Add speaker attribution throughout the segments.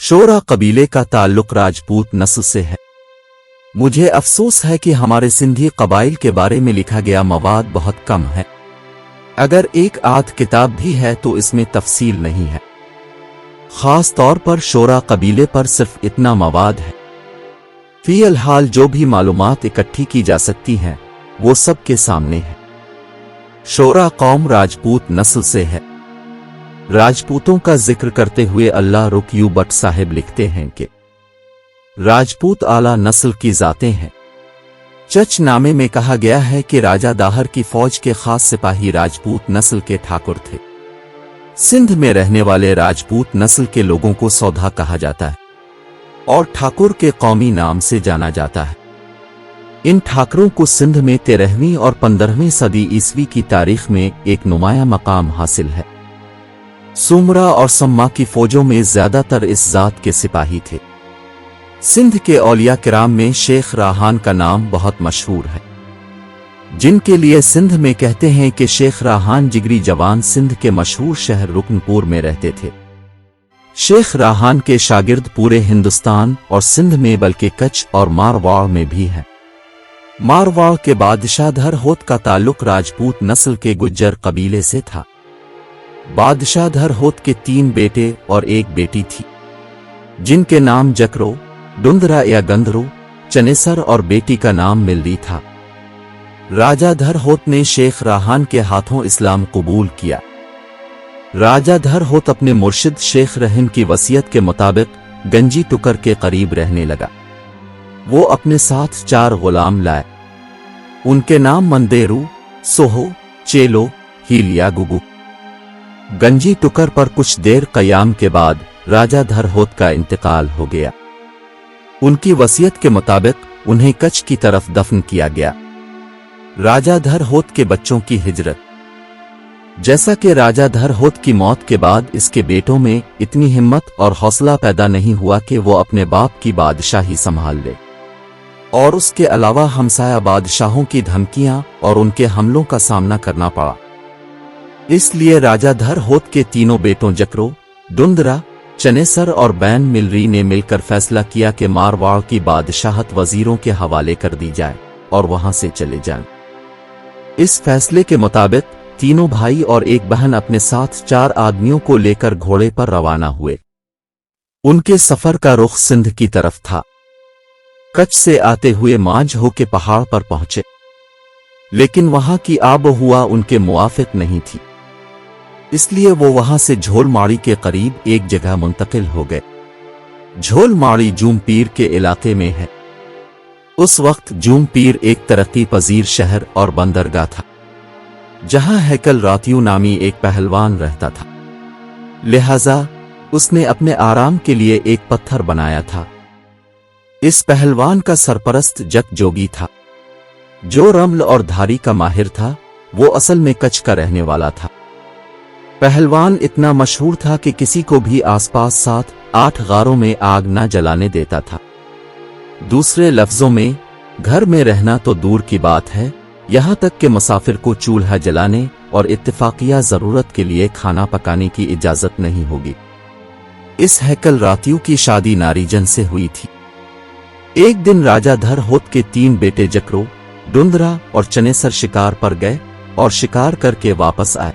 Speaker 1: शोरा कबीले का ताल्लुक राजपूत नस्ल से है। मुझे अफसोस है कि हमारे सिंधी कबाइल के बारे में लिखा गया मवाद बहुत कम है। अगर एक आध किताब भी है तो इसमें तफसील नहीं है। खास तौर पर शोरा कबीले पर सिर्फ इतना मवाद है। फिलहाल जो भी मालूमात इकट्ठी की जा सकती हैं वो सबके सामने है। शोरा कौम राजपूत नस्ल से है। राजपूतों का जिक्र करते हुए अल्लाह रुकयू बट साहिब लिखते हैं कि राजपूत आला नस्ल की जातें हैं। चच नामे में कहा गया है कि राजा दाहर की फौज के खास सिपाही राजपूत नस्ल के ठाकुर थे। सिंध में रहने वाले राजपूत नस्ल के लोगों को सौधा कहा जाता है और ठाकुर के कौमी नाम से जाना जाता है। इन ठाकुरों को सिंध में 13वीं और 15वीं सदी ईस्वी की तारीख में एक नुमायां मकाम हासिल है। सुमरा और सम्मा की फौजों में ज्यादातर इस जात के सिपाही थे। सिंध के औलिया किराम में शेख राहान का नाम बहुत मशहूर है, जिनके लिए सिंध में कहते हैं कि शेख राहान जिगरी जवान सिंध के मशहूर शहर रुकनपुर में रहते थे। शेख राहान के शागिर्द पूरे हिंदुस्तान और सिंध में बल्कि कच्छ और मारवाड़ में भी हैं। मारवाड़ के बादशाह धर होत का ताल्लुक राजपूत नस्ल के गुज्जर कबीले से था। बादशाह धर होत के 3 बेटे और 1 बेटी थी, जिनके नाम जकरो, डुंदरा या गंधरो, चनेसर और बेटी का नाम मिल्ली था। राजा धर होत ने शेख राहान के हाथों इस्लाम कबूल किया। राजा धर होत अपने मुर्शिद शेख रहीम की वसीयत के मुताबिक गंजी टुकर के करीब रहने लगा। वो अपने साथ 4 गुलाम लाए। उनके नाम मंदेरू, सोहो, चेलो, हीलिया गुगु। गंजी टुकर पर कुछ देर कयाम के बाद राजा धर होत का इंतकाल हो गया। उनकी वसीयत के मुताबिक उन्हें कच्छ की तरफ दफन किया गया। राजा धर होत के बच्चों की हिजरत। जैसा कि राजा धर होत की मौत के बाद इसके बेटों में इतनी हिम्मत और हौसला पैदा नहीं हुआ कि वो अपने बाप की बादशाही संभाल ले, और उसके अलावा हमसाया बादशाहों की धमकियां और उनके हमलों का सामना करना पड़ा। इसलिए राजा धर होत के तीनों बेटों जकरो, डुंदरा, चनेसर और बैन मिलरी ने मिलकर फैसला किया कि मारवाड़ की बादशाहत वजीरों के हवाले कर दी जाए और वहां से चले जाएं। इस फैसले के मुताबिक तीनों भाई और एक बहन अपने साथ 4 आदमियों को लेकर घोड़े पर रवाना हुए। उनके सफर का रुख सिंध की तरफ था। कच्छ से आते हुए मांझ होके पहाड़ पर पहुंचे, लेकिन वहां की आबोहवा उनके मुआफिक नहीं थी, इसलिए वो वहां से झोलमाड़ी के करीब एक जगह मुंतकिल हो गए। झोलमाड़ी जूमपीर के इलाके में है। उस वक्त जूमपीर एक तरक्की पजीर शहर और बंदरगाह था, जहां हैकल रातियू नामी एक पहलवान रहता था। लिहाजा उसने अपने आराम के लिए एक पत्थर बनाया था। इस पहलवान का सरपरस्त जक जोगी था, जो रमल और धारी का माहिर था। वो असल में कच्छ का रहने वाला था। पहलवान इतना मशहूर था कि किसी को भी आसपास 7-8 गारों में आग न जलाने देता था। दूसरे लफ्जों में, घर में रहना तो दूर की बात है, यहां तक कि मुसाफिर को चूल्हा जलाने और इत्तेफाकिया जरूरत के लिए खाना पकाने की इजाजत नहीं होगी। इस हैकल रातियू की शादी नारीजन से हुई थी। एक दिन राजा धर होत के 3 बेटे जकरो, डुंदरा और चनेसर शिकार पर गए और शिकार करके वापस आए,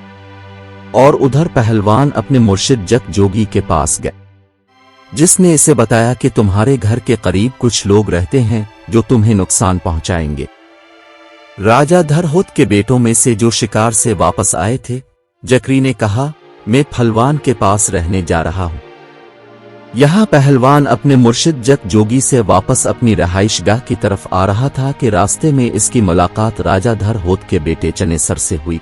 Speaker 1: और उधर पहलवान अपने मुर्शिद जक जोगी के पास गए, जिसने इसे बताया कि तुम्हारे घर के करीब कुछ लोग रहते हैं जो तुम्हें नुकसान पहुंचाएंगे। राजा धर होत के बेटों में से जो शिकार से वापस आए थे, जकरी ने कहा, मैं पहलवान के पास रहने जा रहा हूं। यहां पहलवान अपने मुर्शिद जक जोगी से वापस अपनी रहाइशगाह की तरफ आ रहा था कि रास्ते में इसकी मुलाकात राजा धर होत के बेटे चनेसर से हुई।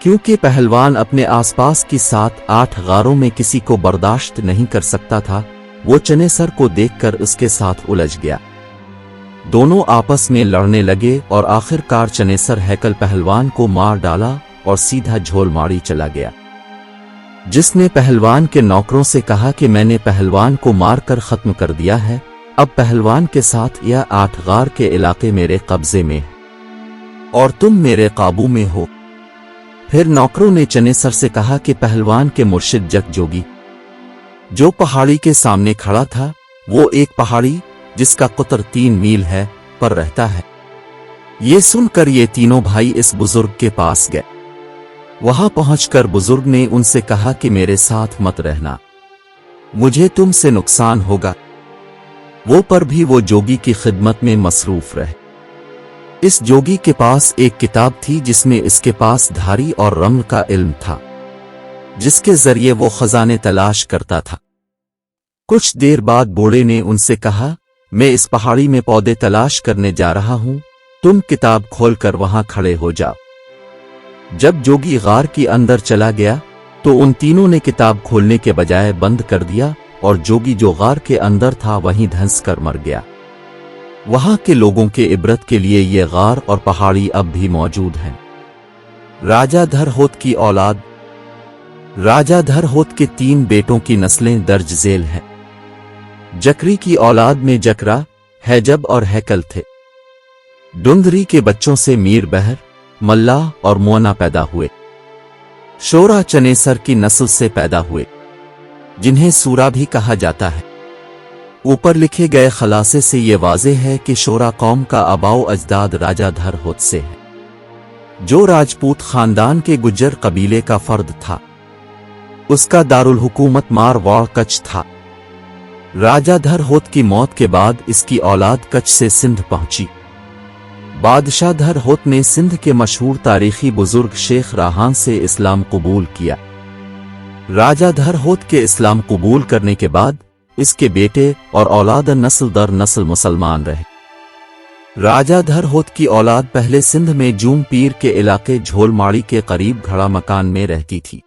Speaker 1: क्योंकि पहलवान अपने आसपास की 7-8 गारों में किसी को बर्दाश्त नहीं कर सकता था, वो चनेसर को देखकर उसके साथ उलझ गया। दोनों आपस में लड़ने लगे और आखिरकार चनेसर हैकल पहलवान को मार डाला और सीधा झोलमाड़ी चला गया, जिसने पहलवान के नौकरों से कहा कि मैंने पहलवान को मारकर खत्म कर दिया है, अब पहलवान के साथ यह 8 गार के इलाके मेरे कब्जे में है और तुम मेरे काबू में हो। फिर नौकरों ने चनेसर से कहा कि पहलवान के मुर्शिद जक जोगी जो पहाड़ी के सामने खड़ा था वो एक पहाड़ी जिसका कुतर 3 मील है पर रहता है। ये सुनकर ये तीनों भाई इस बुजुर्ग के पास गए। वहां पहुंचकर बुजुर्ग ने उनसे कहा कि मेरे साथ मत रहना, मुझे तुमसे नुकसान होगा। वो पर भी वो जोगी की खिदमत में मसरूफ रहे। इस जोगी के पास एक किताब थी जिसमें इसके पास धारी और रम्ल का इल्म था, जिसके जरिए वो खजाने तलाश करता था। कुछ देर बाद बूढ़े ने उनसे कहा, मैं इस पहाड़ी में पौधे तलाश करने जा रहा हूं, तुम किताब खोलकर वहां खड़े हो जाओ। जब जोगी गार के अंदर चला गया तो उन तीनों ने किताब खोलने के बजाय बंद कर दिया और जोगी जो गार के अंदर था वहीं धंस कर मर गया। वहां के लोगों के इबरत के लिए ये गार और पहाड़ी अब भी मौजूद हैं। राजा धरहोत की औलाद। राजा धरहोत के 3 बेटों की नस्लें दर्ज झेल हैं। जकरी की औलाद में जकरा, हैजब और हैकल थे। डुंगरी के बच्चों से मीर बहर, मल्लाह और मोना पैदा हुए। शोरा चनेसर की नस्ल से पैदा हुए, जिन्हें सूरा भी कहा जाता है। ऊपर लिखे गए खलासे से ये वाज़ेह है कि शोरा कौम का आबाओ अजदाद राजा धरहोत से है, जो राजपूत खानदान के गुज्जर कबीले का फर्द था। उसका दारुल हुकूमत मारवाड़ कच्छ था। राजा धरहोत की मौत के बाद इसकी औलाद कच्छ से सिंध पहुंची। बादशाह धरहोत ने सिंध के मशहूर तारीखी बुजुर्ग शेख राहान से इस्लाम कबूल किया। राजा धरहोत के इस्लाम कबूल करने के बाद इसके बेटे और औलाद नस्ल दर नस्ल मुसलमान रहे। राजा धरहोत की औलाद पहले सिंध में जूम पीर के इलाके झोलमाड़ी के करीब घड़ा मकान में रहती थी।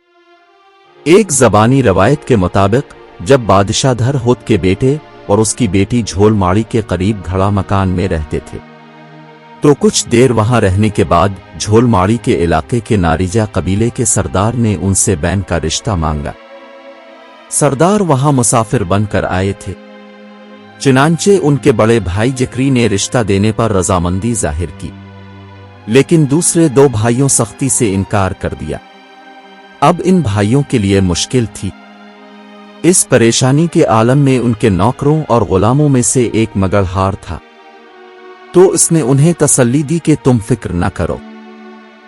Speaker 1: एक ज़बानी रवायत के मुताबिक जब बादशाह धरहोत के बेटे और उसकी बेटी झोलमाड़ी के करीब घड़ा मकान में रहते थे तो कुछ देर वहां रहने के बाद झोलमाड़ी के इलाके के नारिजा कबीले के सरदार ने उनसे बैन का रिश्ता मांगा। सरदार वहां मुसाफिर बनकर आए थे, चुनांचे उनके बड़े भाई जकरी ने रिश्ता देने पर रजामंदी जाहिर की, लेकिन दूसरे 2 भाइयों सख्ती से इनकार कर दिया। अब इन भाइयों के लिए मुश्किल थी। इस परेशानी के आलम में उनके नौकरों और गुलामों में से एक मगरहार था, तो उसने उन्हें तसल्ली दी कि तुम फिक्र न करो,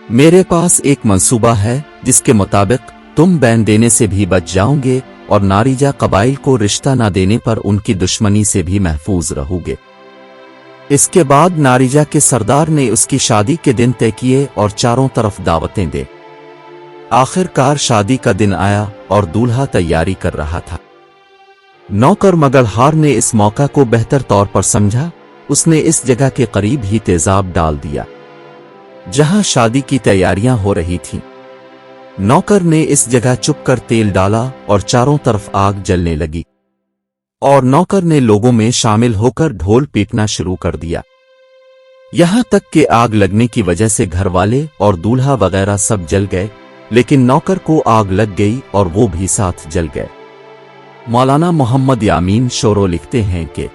Speaker 1: मेरे पास एक मंसूबा है जिसके मुताबिक तुम बैन देने से भी बच जाओगे और नारिजा कबाइल को रिश्ता न देने पर उनकी दुश्मनी से भी महफूज रहोगे। इसके बाद नारिजा के सरदार ने उसकी शादी के दिन तय किए और चारों तरफ दावतें दे। आखिरकार शादी का दिन आया और दूल्हा तैयारी कर रहा था। नौकर मगरहार ने इस मौका को बेहतर तौर पर समझा। उसने इस जगह के करीब ही तेजाब डाल दिया जहां शादी की तैयारियां हो रही थीं। नौकर ने इस जगह चुपकर तेल डाला और चारों तरफ आग जलने लगी और नौकर ने लोगों में शामिल होकर ढोल पीटना शुरू कर दिया। यहां तक कि आग लगने की वजह से घरवाले और दूल्हा वगैरह सब जल गए, लेकिन नौकर को आग लग गई और वो भी साथ जल गए। मौलाना मोहम्मद यामीन शोरो लिखते हैं कि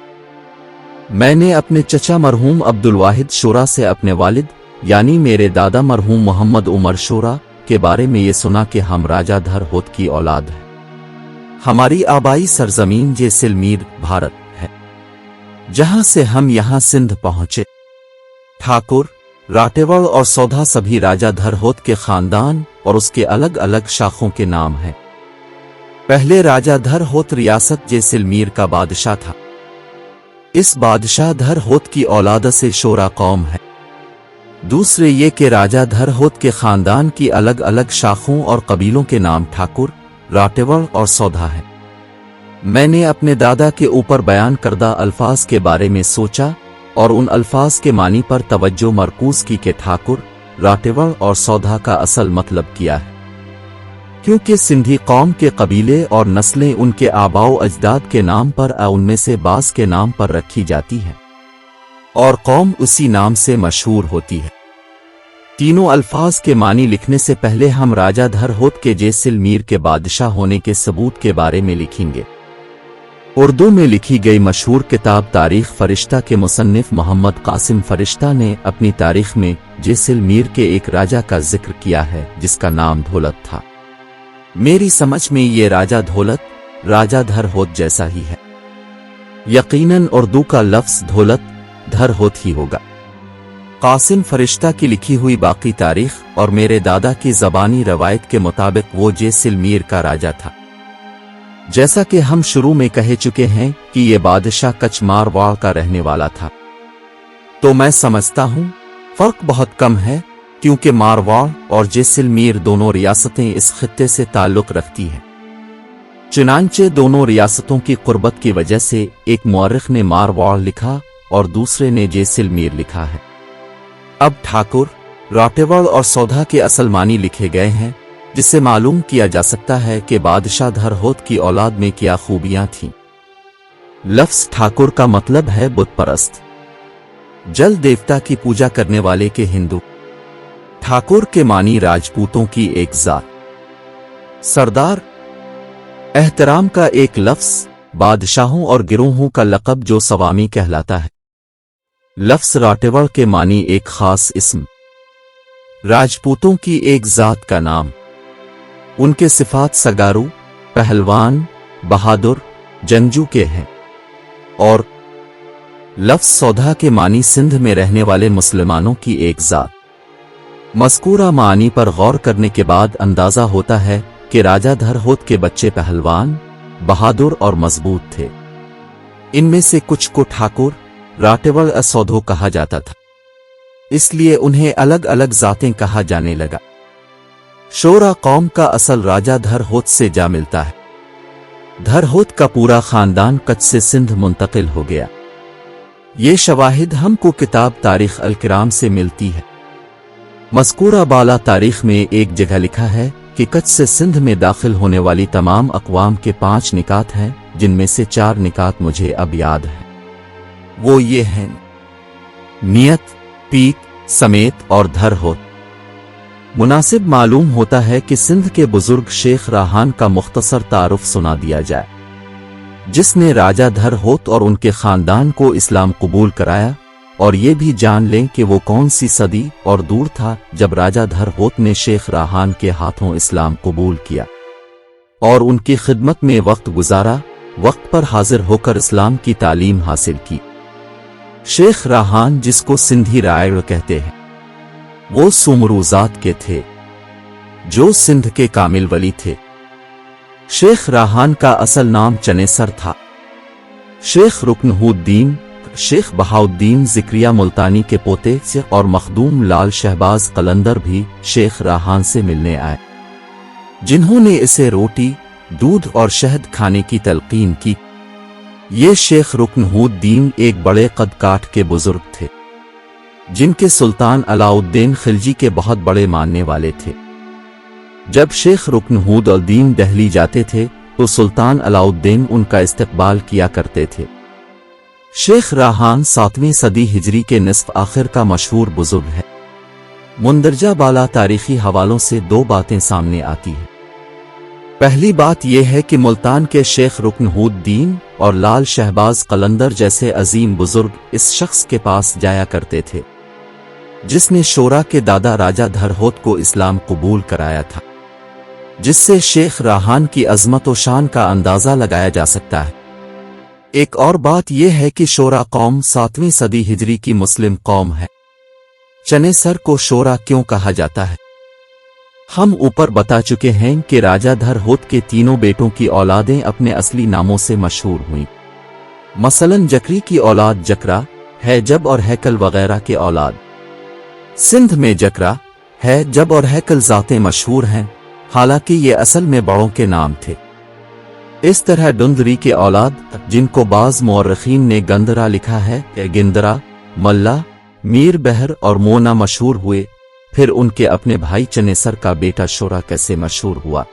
Speaker 1: मैंने अपने चचा मरहूम अब्दुल वाहिद शोरा से अपने वालिद यानी मेरे दादा मरहूम मोहम्मद उमर शोरा के बारे में ये सुना कि हम राजा धरहोत की औलाद हैं। हमारी आबाई सरजमीन जैसलमेर भारत है, जहां से हम यहां सिंध पहुंचे। ठाकुर, राटेवड़ और सौधा सभी राजा धरहोत के खानदान और उसके अलग अलग शाखों के नाम हैं। पहले राजा धरहोत रियासत जैसलमेर का बादशाह था। इस बादशाह धरहोत की औलाद से शोरा कौम है। दूसरे ये कि राजा धरहोत के खानदान की अलग अलग शाखों और कबीलों के नाम ठाकुर, राटेवड़ और सौधा हैं। मैंने अपने दादा के ऊपर बयान करदा अल्फाज के बारे में सोचा और उन अल्फाज के मानी पर तवज्जो मरकूज की कि ठाकुर, राटेवड़ और सौधा का असल मतलब किया है, क्योंकि सिंधी कौम के कबीले और नस्लें उनके आबाओ अजदाद के नाम पर उनमें से बास के नाम पर रखी जाती है और कौम उसी नाम से मशहूर होती है। तीनों अल्फाज के मानी लिखने से पहले हम राजा धरहोत के जैसलमेर के बादशाह होने के सबूत के बारे में लिखेंगे। उर्दू में लिखी गई मशहूर किताब तारीख फरिश्ता के मुसन्निफ मोहम्मद कासिम फरिश्ता ने अपनी तारीख में जैसलमेर के एक राजा का जिक्र किया है जिसका नाम धौलत था। मेरी समझ में ये राजा धौलत राजा धर होत जैसा ही है। यकीनन उर्दू का लफ्ज ढोलत धर होत ही होगा। कासिम फरिश्ता की लिखी हुई बाकी तारीख और मेरे दादा की ज़बानी रवायत के मुताबिक वो जैसलमेर का राजा था। जैसा कि हम शुरू में कह चुके हैं कि ये बादशाह कच्छ मारवाड़ का रहने वाला था। तो मैं समझता हूं फर्क बहुत कम है, क्योंकि मारवाड़ और जैसलमेर दोनों रियासतें इस खित्ते से ताल्लुक रखती हैं। चुनांचे दोनों रियासतों की कुर्बत की वजह से एक मुअर्रिख ने मारवाड़ लिखा और दूसरे ने जैसलमेर लिखा है। अब ठाकुर, राटेवड़ और सौधा के असल मानी लिखे गए हैं, जिससे मालूम किया जा सकता है कि बादशाह धर होत की औलाद में क्या खूबियां थीं। लफ्ज ठाकुर का मतलब है बुत परस्त, जल देवता की पूजा करने वाले के हिंदू। ठाकुर के मानी राजपूतों की एक जात। सरदार, एहतराम का एक लफ्ज, बादशाहों और गिरोहों का लक़ब जो सवामी कहलाता है। लफ्ज राटेवड़ के मानी एक खास इस्म, राजपूतों की एक जात का नाम। उनके सिफात सगारू, पहलवान, बहादुर, जंगजू के हैं। और लफ्ज सौधा के मानी सिंध में रहने वाले मुसलमानों की एक जात। मज़कूरा मानी पर गौर करने के बाद अंदाजा होता है कि राजा धर होत के बच्चे पहलवान, बहादुर और मजबूत थे। इनमें से कुछ को ठाकुर, राटेवड़ सौधो कहा जाता था, इसलिए उन्हें अलग अलग जातें कहा जाने लगा। शोरा कौम का असल राजा धर होत से जा मिलता है। धर होत का पूरा खानदान कच्छ से सिंध मुंतकिल हो गया। ये शवाहिद हमको किताब तारीख अल किराम से मिलती है। मज़कूरा बाला तारीख में एक जगह लिखा है कि कच्छ से सिंध में दाखिल होने वाली तमाम अक़वाम के 5 निकात हैं, जिनमें से 4 निकात मुझे अब याद हैं। वो ये हैं नियत, पीक, समेत और धर होत। मुनासिब मालूम होता है कि सिंध के बुजुर्ग शेख राहान का मुख्तसर तारुफ सुना दिया जाए, जिसने राजा धर होत और उनके खानदान को इस्लाम कबूल कराया, और ये भी जान लें कि वो कौन सी सदी और दूर था जब राजा धर होत ने शेख राहान के हाथों इस्लाम कबूल किया और उनकी खिदमत में वक्त गुजारा, वक्त पर हाजिर होकर इस्लाम की तालीम हासिल की। शेख राहान, जिसको सिंधी रायड़ कहते हैं, वो सुमरूजात के थे, जो सिंध के कामिल वली थे। शेख राहान का असल नाम चनेसर था। शेख रुकनहुद्दीन, शेख बहाउद्दीन ज़िक्रिया मुल्तानी के पोते और मखदूम लाल शहबाज कलंदर भी शेख राहान से मिलने आए, जिन्होंने इसे रोटी, दूध और शहद खाने की तलकीन की। ये शेख रुकनहुद्दीन एक बड़े कद काठ के बुजुर्ग थे, जिनके सुल्तान अलाउद्दीन खिलजी के बहुत बड़े मानने वाले थे। जब शेख रुकनहुद्दीन दिल्ली जाते थे तो सुल्तान अलाउद्दीन उनका इस्तकबाल किया करते थे। शेख राहान 7वीं सदी हिजरी के निस्फ आखिर का मशहूर बुजुर्ग है। मुंदरजा बाला तारीखी हवालों से 2 बातें सामने आती हैं। पहली बात यह है कि मुल्तान के शेख रुकनहुद्दीन और लाल शहबाज कलंदर जैसे अजीम बुजुर्ग इस शख्स के पास जाया करते थे, जिसने शोरा के दादा राजा धर होत को इस्लाम कबूल कराया था, जिससे शेख राहान की अजमत व शान का अंदाजा लगाया जा सकता है। एक और बात यह है कि शोरा कौम 7वीं सदी हिजरी की मुस्लिम कौम है। चनेसर को शोरा क्यों कहा जाता है? हम ऊपर बता चुके हैं कि राजा धर होत के तीनों बेटों की औलादें अपने असली नामों से मशहूर हुईं। मसलन जकरी की औलाद जकरा, हैजब और हैकल वगैरह के औलाद। सिंध में जकरा, हैजब और हैकल जातें मशहूर हैं, हालांकि ये असल में बड़ों के नाम थे। इस तरह डुंदरी के औलाद, जिनको बाज मुअर्रिखीन ने गंदरा लिखा है, गिंदरा, मल्ला, मीर बहर और मोना मशहूर हुए। फिर उनके अपने भाई चनेसर का बेटा शोरा कैसे मशहूर हुआ?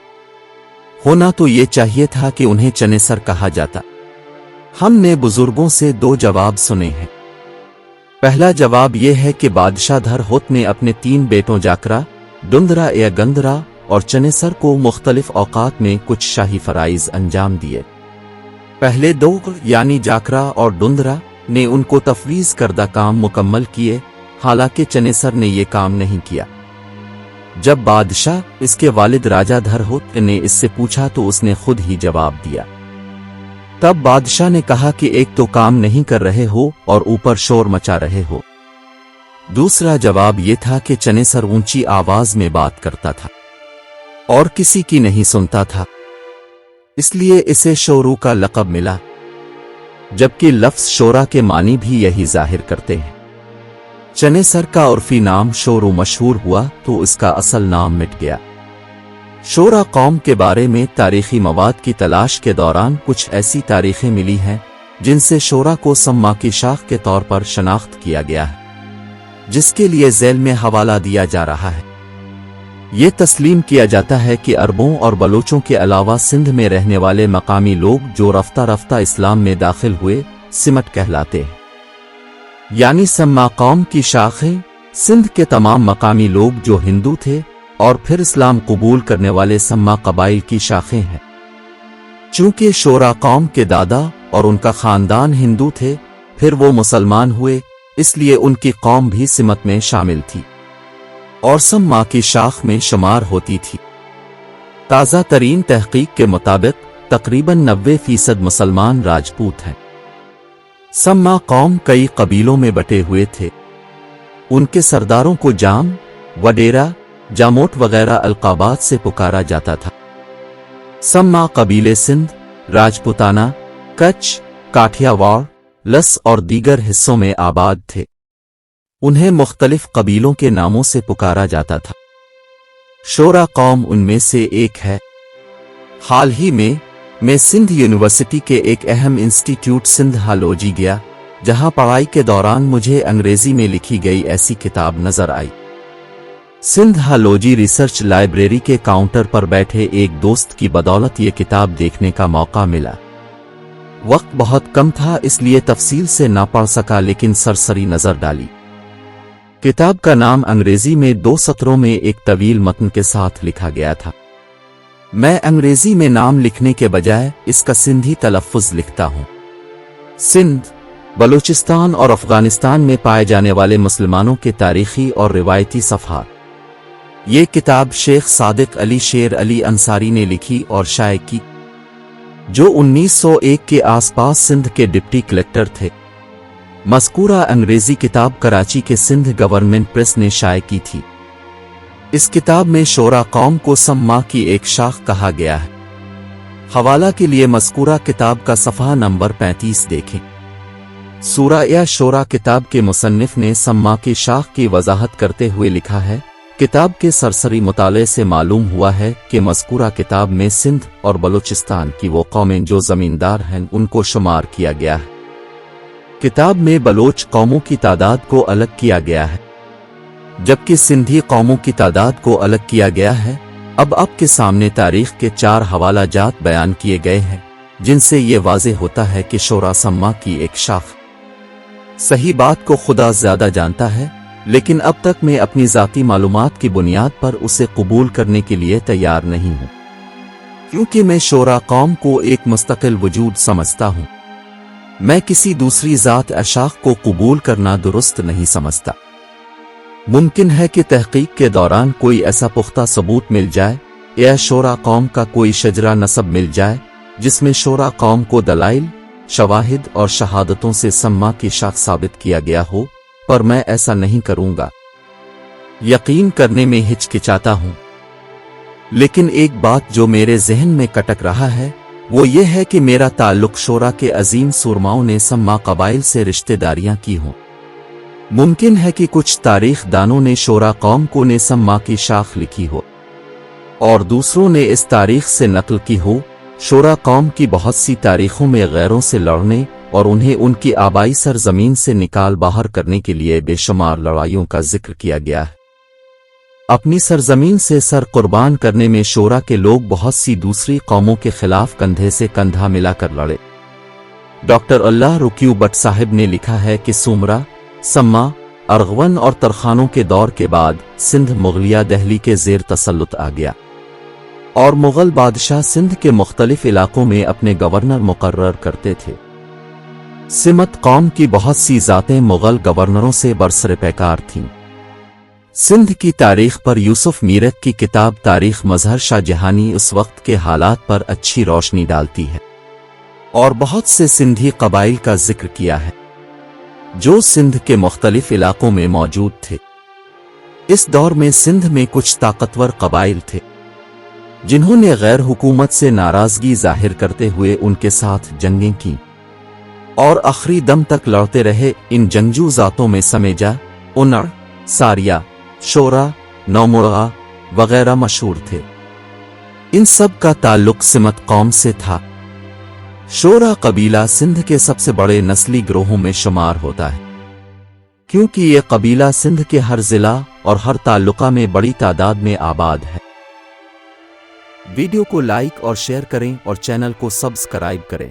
Speaker 1: होना तो ये चाहिए था कि उन्हें चनेसर कहा जाता। हमने बुजुर्गों से 2 जवाब सुने हैं। पहला जवाब यह है कि बादशाह धर होत ने अपने 3 बेटों जाकरा, डुंदरा या गंदरा और चनेसर को मुख्तलिफ औकात में कुछ शाही फराइज अंजाम दिए। पहले 2 यानी जाकरा और डुंदरा ने उनको तफवीज़ करदा काम मुकम्मल किए, हालांकि चनेसर ने ये काम नहीं किया। जब बादशाह, इसके वालिद राजा धर होत ने इससे पूछा तो उसने खुद ही जवाब दिया। तब बादशाह ने कहा कि एक तो काम नहीं कर रहे हो और ऊपर शोर मचा रहे हो। दूसरा जवाब ये था कि चनेसर ऊंची आवाज में बात करता था और किसी की नहीं सुनता था, इसलिए इसे शोरू का लक़ब मिला, जबकि लफ्ज़ शोरा के मानी भी यही जाहिर करते हैं। चनेसर का उर्फी नाम शोरू मशहूर हुआ तो इसका असल नाम मिट गया। शोरा कौम के बारे में तारीखी मवाद की तलाश के दौरान कुछ ऐसी तारीखें मिली हैं जिनसे शोरा को सम्मा की शाख के तौर पर शनाख्त किया गया है, जिसके लिए ज़ैल में हवाला दिया जा रहा है। ये तस्लीम किया जाता है कि अरबों और बलोचों के अलावा सिंध में रहने वाले मकामी लोग जो रफ्ता रफ्ता इस्लाम में दाखिल हुए सिमट कहलाते हैं, यानी सम्मा कौम की शाखें सिंध के तमाम मकामी लोग जो हिंदू थे और फिर इस्लाम कबूल करने वाले सम्मा कबाइल की शाखें हैं। चूंकि शोरा कौम के दादा और उनका खानदान हिंदू थे, फिर वो मुसलमान हुए, इसलिए उनकी कौम भी सिमत में शामिल थी और सम्मा की शाख में शुमार होती थी। ताज़ा तरीन तहकीक के मुताबिक तकरीबन 90% मुसलमान राजपूत हैं। सम्मा कौम कई कबीलों में बटे हुए थे। उनके सरदारों को जाम, वडेरा, जामोट वगैरह अलकाबात से पुकारा जाता था। सम्मा कबीले सिंध, राजपुताना, कच्छ, काठियावाड़, लस और दीगर हिस्सों में आबाद थे। उन्हें मुख्तलिफ कबीलों के नामों से पुकारा जाता था। शोरा कौम उनमें से एक है। हाल ही में मैं सिंध यूनिवर्सिटी के एक अहम इंस्टीट्यूट सिंध हालोजी गया, जहां पढ़ाई के दौरान मुझे अंग्रेजी में लिखी गई ऐसी किताब नजर आई। सिंध हालोजी रिसर्च लाइब्रेरी के काउंटर पर बैठे एक दोस्त की बदौलत ये किताब देखने का मौका मिला। वक्त बहुत कम था, इसलिए तफसील से ना पढ़ सका, लेकिन सरसरी नजर डाली। किताब का नाम अंग्रेजी में 2 सत्रों में एक तवील मतन के साथ लिखा गया था। मैं अंग्रेजी में नाम लिखने के बजाय इसका सिंधी तलफ़्फ़ुज़ लिखता हूँ। सिंध, बलूचिस्तान और अफगानिस्तान में पाए जाने वाले मुसलमानों के तारीखी और रिवायती सफ़हार। ये किताब शेख सादिक अली शेर अली अंसारी ने लिखी और शाये की, जो 1901 के आसपास सिंध के डिप्टी कलेक्टर थे। मज़कूरा अंग्रेजी किताब कराची के सिंध गवर्नमेंट प्रेस ने शाये की थी। इस किताब में शोरा कौम को सम्मा की एक शाख कहा गया है। हवाला के लिए मज़कूरा किताब का सफ़हा नंबर 35 देखें। सूरा या शोरा किताब के मुसन्निफ ने सम्मा की शाख की वजाहत करते हुए लिखा है, किताब के सरसरी मुताले से मालूम हुआ है कि मज़कूरा किताब में सिंध और बलूचिस्तान की वो कौमें जो ज़मींदार हैं उनको शुमार किया गया है। किताब में बलोच कौमों की तादाद को अलग किया गया है, जबकि सिंधी कौमों की तादाद को अलग किया गया है। अब आपके सामने तारीख के 4 हवाला जात बयान किए गए हैं, जिनसे ये वाज़े होता है कि शोरा सम्मा की एक शाख। सही बात को खुदा ज़्यादा जानता है, लेकिन अब तक मैं अपनी ज़ाती मालूमात की बुनियाद पर उसे कबूल करने के लिए तैयार नहीं हूँ, क्योंकि मैं शोरा कौम को एक मुस्तकिल वजूद समझता हूँ। मैं किसी दूसरी ज़ात अशाख को कबूल करना दुरुस्त नहीं समझता। मुमकिन है कि तहकीक के दौरान कोई ऐसा पुख्ता सबूत मिल जाए या शोरा कौम का कोई शजरा नसब मिल जाए जिसमें शोरा कौम को दलाइल, शवाहिद और शहादतों से सम्मा की शाख साबित किया गया हो, पर मैं ऐसा नहीं करूंगा। यकीन करने में हिचकिचाता हूं। लेकिन एक बात जो मेरे जहन में कटक रहा है वो ये है कि मेरा ताल्लुक शोरा के अजीम सुरमाओं ने सम्मा कबाइल से रिश्तेदारियां की हों। मुमकिन है कि कुछ तारीख दानों ने शोरा कौम को ने सम्मा की शाख लिखी हो और दूसरों ने इस तारीख से नकल की हो। शोरा कौम की बहुत सी तारीखों में गैरों से लड़ने और उन्हें उनकी आबाई सरजमीन से निकाल बाहर करने के लिए बेशुमार लड़ाइयों का जिक्र किया गया है। अपनी सरजमीन से सर कुर्बान करने में शोरा के लोग बहुत सी दूसरी कौमों के खिलाफ कंधे से कंधा मिलाकर लड़े। डॉक्टर अल्लाह रुक्यू बट साहिब ने लिखा है कि सुमरा, सम्मा, अरगवन और तरखानों के दौर के बाद सिंध मुगलिया दहली के जेर तसल्लुत आ गया और मुगल बादशाह सिंध के मुख्तलिफ इलाकों में अपने गवर्नर मुकर्रर करते थे। सिमत कौम की बहुत सी जातें मुगल गवर्नरों से बरसरे पैकार थीं। सिंध की तारीख पर यूसुफ मीरक की किताब तारीख मजहर शाह जहानी उस वक्त के हालात पर अच्छी रोशनी डालती है। اور بہت سے سندھی قبائل کا ذکر کیا ہے جو سندھ کے مختلف علاقوں میں موجود تھے۔ اس دور میں سندھ میں کچھ طاقتور قبائل تھے جنہوں نے غیر حکومت سے ناراضگی ظاہر کرتے ہوئے ان کے ساتھ جنگیں کیں اور آخری دم تک لڑتے رہے۔ ان جنگجو ذاتوں میں سمیجا، اونڑ، ساریا، شورا، نومرغا وغیرہ مشہور تھے۔ ان سب کا تعلق سمت قوم سے تھا۔ شورا قبیلہ سندھ کے سب سے بڑے نسلی گروہوں میں شمار ہوتا ہے کیونکہ یہ قبیلہ سندھ کے ہر ضلع اور ہر تعلقہ میں بڑی تعداد میں آباد ہے۔ ویڈیو کو لائک اور شیئر کریں اور چینل کو سبسکرائب کریں۔